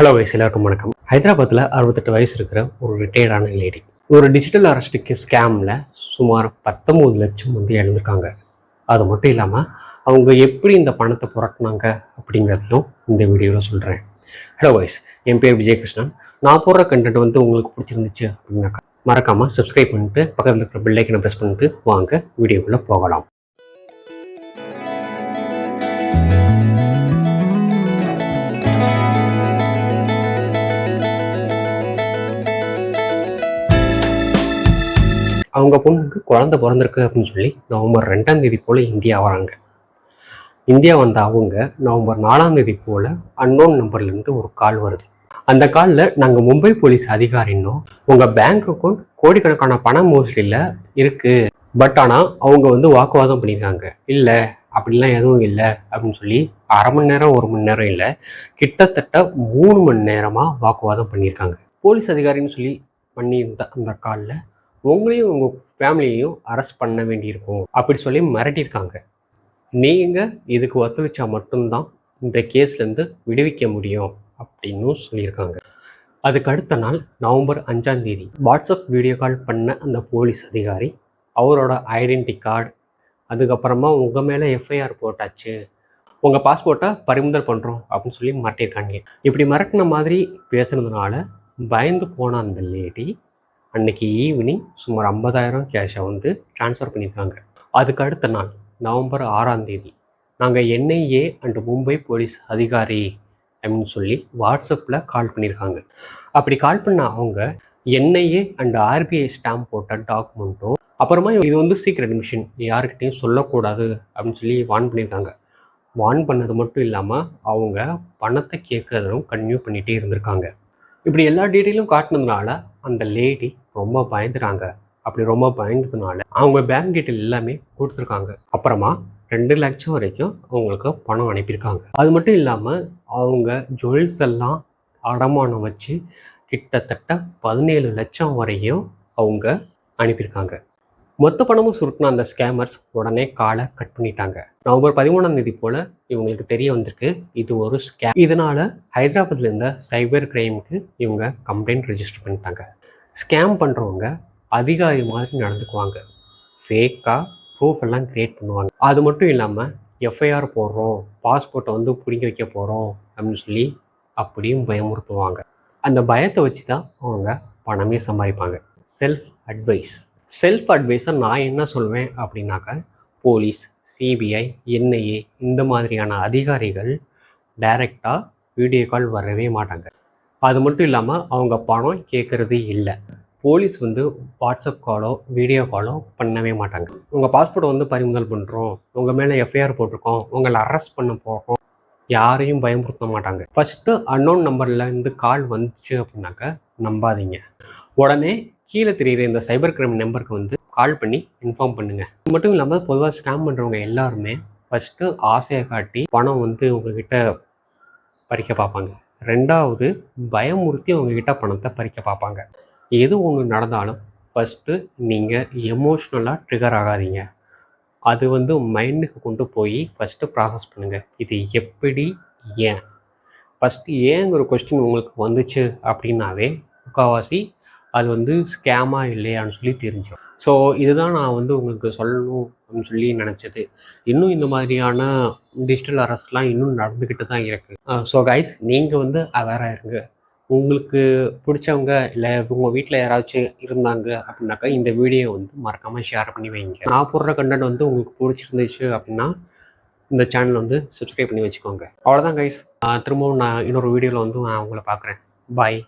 Hello வயசு எல்லாருக்கும் வணக்கம். ஹைதராபாத்தில் 68 வயசு இருக்கிற ஒரு ரிட்டையர்டான லேடி ஒரு டிஜிட்டல் அரெஸ்ட்டுக்கு ஸ்கேமில் சுமார் 19 லட்சம் வந்து இழந்திருக்காங்க. அது மட்டும் இல்லாமல் அவங்க எப்படி இந்த பணத்தை புரட்டினாங்க அப்படிங்கிறதையும் இந்த வீடியோவில் சொல்கிறேன். ஹலோ வயசு, என் பேர் விஜயகிருஷ்ணன். நான் போடுற கண்டென்ட் வந்து உங்களுக்கு பிடிச்சிருந்துச்சு அப்படின்னாக்கா மறக்காமல் சப்ஸ்கிரைப் பண்ணிட்டு பக்கத்தில் இருக்கிற பெல் ஐக்கனை ப்ரெஸ் பண்ணிட்டு வாங்க வீடியோக்குள்ளே போகலாம். அவங்க பொண்ணுக்கு குழந்தை பிறந்திருக்கு அப்படின்னு சொல்லி நவம்பர் 2ஆம் தேதி போல் இந்தியா வராங்க. இந்தியா வந்த அவங்க நவம்பர் 4ஆம் தேதி போல் அன்னோன் நம்பர்லேருந்து ஒரு கால் வருது. அந்த காலில் நாங்கள் மும்பை போலீஸ் அதிகாரின்னோம், உங்கள் பேங்க் அக்கௌண்ட் கோடிக்கணக்கான பண மோசடியில் இருக்குது, பட் ஆனால் அவங்க வந்து வாக்குவாதம் பண்ணியிருக்காங்க. இல்லை அப்படிலாம் எதுவும் இல்லை அப்படின்னு சொல்லி அரை மணி நேரம் 1 மணி நேரம் இல்லை, கிட்டத்தட்ட 3 மணி நேரமாக வாக்குவாதம் பண்ணியிருக்காங்க. போலீஸ் அதிகாரின்னு சொல்லி பண்ணியிருந்த அந்த காலில் உங்களையும் உங்கள் ஃபேமிலியையும் அரெஸ்ட் பண்ண வேண்டியிருக்கும் அப்படி சொல்லி மிரட்டியிருக்காங்க. நீங்கள் இதுக்கு ஒத்துழைச்சா மட்டும்தான் இந்த கேஸ்லேருந்து விடுவிக்க முடியும் அப்படின்னு சொல்லியிருக்காங்க. அதுக்கு அடுத்த நாள் நவம்பர் 5ஆம் தேதி வாட்ஸ்அப் வீடியோ கால் பண்ண அந்த போலீஸ் அதிகாரி அவரோட ஐடென்டி கார்டு, அதுக்கப்புறமா உங்கள் மேலே எஃப்ஐஆர் போட்டாச்சு, உங்கள் பாஸ்போர்ட்டை பறிமுதல் பண்ணுறோம் அப்படின்னு சொல்லி மிரட்டியிருக்காங்க. இப்படி மிரட்டின மாதிரி பேசுனதுனால பயந்து போன அந்த லேடி அன்றைக்கி ஈவினிங் சுமார் 50,000 கேஷை வந்து ட்ரான்ஸ்ஃபர் பண்ணியிருக்காங்க. அதுக்கு அடுத்த நாள் நவம்பர் 6ஆம் தேதி நாங்கள் என்ஐஏ அண்ட் மும்பை போலீஸ் அதிகாரி அப்படின்னு சொல்லி வாட்ஸ்அப்பில் கால் பண்ணியிருக்காங்க. அப்படி கால் பண்ண அவங்க என்ஐஏ அண்ட் ஆர்பிஐ ஸ்டாம்ப் போட்ட டாக்குமெண்ட்டும் அப்புறமா இது வந்து சீக்ரெட் மிஷின், யாருக்கிட்டையும் சொல்லக்கூடாது அப்படின்னு சொல்லி வார்ன் பண்ணியிருக்காங்க. வார்ன் பண்ணது மட்டும் இல்லாமல் அவங்க பணத்தை கேட்கறதும் கன்டினியூ பண்ணிகிட்டே இருந்திருக்காங்க. இப்படி எல்லா டீட்டெயிலும் காட்டினதுனால அந்த லேடி ரொம்ப பயந்துட்டாங்க. அப்படி ரொம்ப பயந்ததுனால அவங்க பேங்க் டீட்டெயில் எல்லாமே கொடுத்துருக்காங்க. அப்புறமா 2 லட்சம் வரைக்கும் அவங்களுக்கு பணம் அனுப்பியிருக்காங்க. அது மட்டும் இல்லாமல் அவங்க ஜுவல்ஸ் எல்லாம் அடமானம் வச்சு கிட்டத்தட்ட 17 லட்சம் வரையும் அவங்க அனுப்பியிருக்காங்க. மொத்த பணமும் சுருட்டின அந்த ஸ்கேமர்ஸ் உடனே காலை கட் பண்ணிட்டாங்க. நவம்பர் 13ஆம் தேதி போல் இவங்களுக்கு தெரிய வந்திருக்கு இது ஒரு ஸ்கேம். இதனால் ஹைதராபாத்தில் இருந்த சைபர் கிரைமுக்கு இவங்க கம்ப்ளைண்ட் ரெஜிஸ்டர் பண்ணிட்டாங்க. ஸ்கேம் பண்ணுறவங்க அதிகாரி மாதிரி நடந்துக்குவாங்க, ஃபேக்காக ப்ரூஃப் எல்லாம் க்ரியேட் பண்ணுவாங்க. அது மட்டும் இல்லாமல் எஃப்ஐஆர் போடுறோம், பாஸ்போர்ட்டை வந்து பிடிக்க வைக்க போகிறோம் அப்படின்னு சொல்லி அப்படியும் பயமுறுத்துவாங்க. அந்த பயத்தை வச்சு தான் அவங்க பணமே சம்பாதிப்பாங்க. செல்ஃப் அட்வைஸை நான் என்ன சொல்வேன் அப்படின்னாக்கா, போலீஸ், சிபிஐ, என்ஐஏ இந்த மாதிரியான அதிகாரிகள் டைரெக்டாக வீடியோ கால் வரவே மாட்டாங்க. அது மட்டும் இல்லாமல் அவங்க பணம் கேட்குறதே இல்லை. போலீஸ் வந்து வாட்ஸ்அப் காலோ வீடியோ காலோ பண்ணவே மாட்டாங்க. உங்கள் பாஸ்போர்ட்டை வந்து பறிமுதல் பண்ணுறோம், உங்கள் மேலே எஃப்ஐஆர் போட்டிருக்கோம், உங்களை அரெஸ்ட் பண்ண போகிறோம், யாரையும் பயமுறுத்த மாட்டாங்க. ஃபஸ்ட்டு அன்னோன் நம்பர்லேருந்து கால் வந்துச்சு அப்படின்னாக்கா நம்பாதீங்க. உடனே கீழே தெரிகிற இந்த சைபர் கிரைம் நம்பருக்கு வந்து கால் பண்ணி இன்ஃபார்ம் பண்ணுங்கள். இது மட்டும் இல்லாமல் பொதுவாக ஸ்கேம் பண்ணுறவங்க எல்லாருமே ஃபஸ்ட்டு ஆசையை காட்டி பணம் வந்து உங்ககிட்ட பறிக்க பார்ப்பாங்க. 2வது பயமுறுத்தி உங்ககிட்ட பணத்தை பறிக்க பார்ப்பாங்க. எது ஒன்று நடந்தாலும் ஃபஸ்ட்டு நீங்கள் எமோஷ்னலாக ட்ரிகர் ஆகாதீங்க. அது வந்து மைண்டுக்கு கொண்டு போய் ஃபஸ்ட்டு ப்ராசஸ் பண்ணுங்கள். இது எப்படி, ஏன், ஃபஸ்ட்டு ஏங்கிற கொஸ்டின் உங்களுக்கு வந்துச்சு அப்படின்னாவே முக்கால்வாசி அது வந்து ஸ்கேமாக இல்லையான்னு சொல்லி தெரிஞ்சிடும். ஸோ இதுதான் நான் வந்து உங்களுக்கு சொல்லணும் அப்படின்னு சொல்லி நினச்சது. இன்னும் இந்த மாதிரியான டிஜிட்டல் அரெஸ்ட்லாம் இன்னும் நடந்துக்கிட்டு தான் இருக்குது. ஸோ கைஸ், நீங்கள் வந்து அவேராக இருங்க. உங்களுக்கு பிடிச்சவங்க இல்லை உங்கள் வீட்டில் யாராச்சும் இருந்தாங்க அப்படின்னாக்கா இந்த வீடியோ வந்து மறக்காமல் ஷேர் பண்ணி வைங்க. நான் போடுற கண்டென்ட் வந்து உங்களுக்கு பிடிச்சிருந்துச்சு அப்படின்னா இந்த சேனல் வந்து சப்ஸ்கிரைப் பண்ணி வச்சுக்கோங்க. அவ்வளோதான் கைஸ். திரும்பவும் நான் இன்னொரு வீடியோவில் வந்து நான் உங்களை பார்க்குறேன். பாய்.